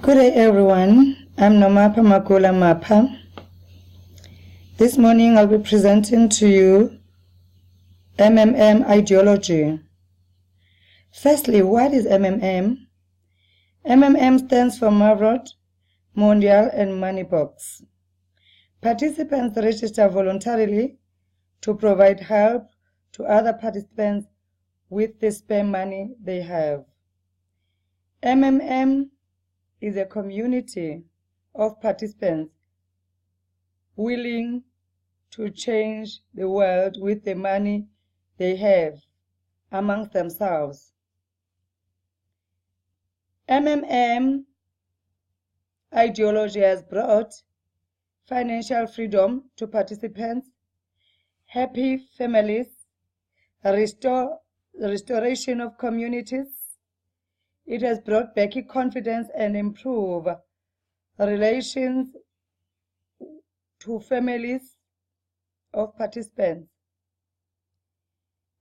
Good day everyone, I'm Nomapha Makula Mapha. This morning I'll be presenting to you MMM ideology. Firstly, what is MMM? MMM stands for Mavrot, Mondial and Money Box. Participants register voluntarily to provide help to other participants with the spare money they have. MMM is a community of participants willing to change the world with the money they have amongst themselves. MMM ideology has brought financial freedom to participants, happy families, restoration of communities. It has brought back confidence and improve relations to families of participants.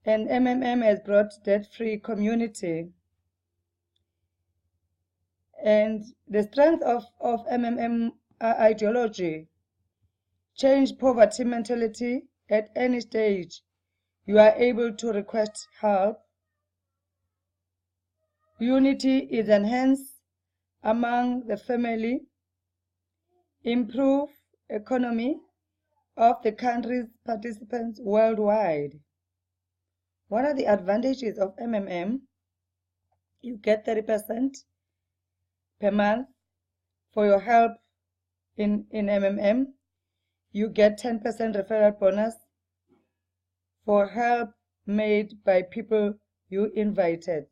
And MMM has brought debt-free community. And the strength of MMM ideology: change poverty mentality. At any stage, you are able to request help. Unity is enhanced among the family. Improve economy of the country's participants worldwide. What are the advantages of MMM? You get 30% per month for your help in MMM. You get 10% referral bonus for help made by people you invited.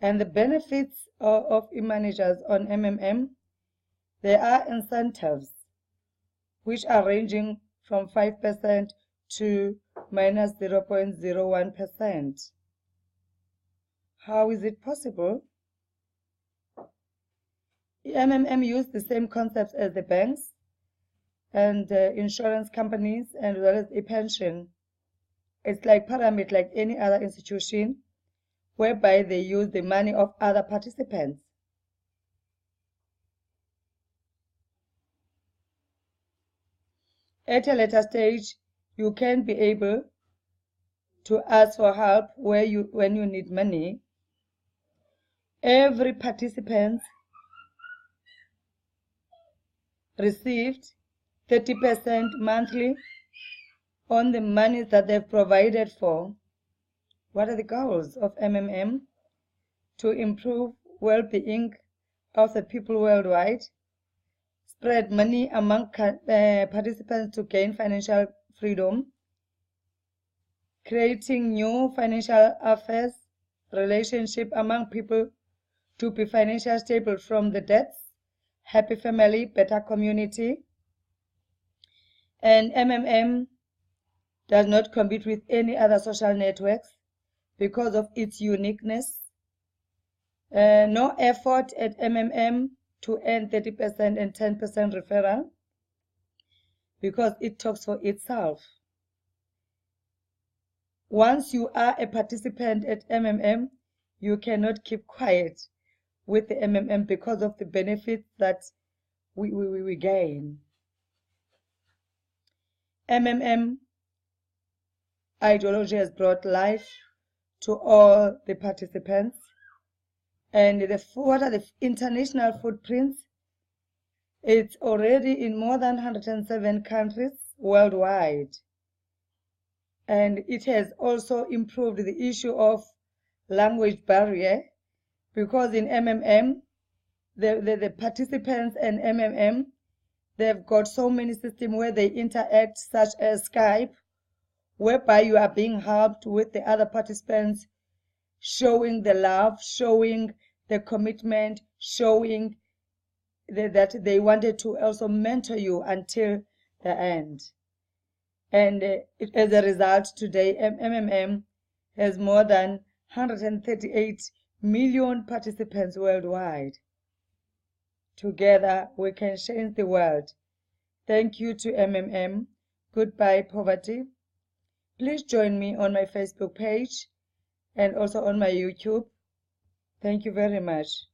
And the benefits of e-managers on MMM: there are incentives which are ranging from 5% to minus 0.01%. How is it possible? MMM use the same concepts as the banks and insurance companies, and as well as e-pension. It's like pyramid, like any other institution, whereby they use the money of other participants. At a later stage, you can be able to ask for help when you need money. Every participant received 30% monthly on the money that they've provided for. What are the goals of MMM? To improve well-being of the people worldwide, spread money among participants to gain financial freedom, creating new financial affairs relationship among people to be financially stable from the debts, happy family, better community. And MMM does not compete with any other social networks because of its uniqueness. No effort at MMM to earn 30% and 10% referral, because it talks for itself. Once you are a participant at MMM, you cannot keep quiet with the MMM because of the benefits that we gain. MMM ideology has brought life to all the participants. And what are the international footprints? It's already in more than 107 countries worldwide. And it has also improved the issue of language barrier, because in MMM, the participants and MMM, they've got so many systems where they interact, such as Skype, whereby you are being helped with the other participants, showing the love, showing the commitment, showing that they wanted to also mentor you until the end. And as a result, today MMM has more than 138 million participants worldwide. Together we can change the world. Thank you to MMM. Goodbye poverty. Please join me on my Facebook page and also on my YouTube. Thank you very much.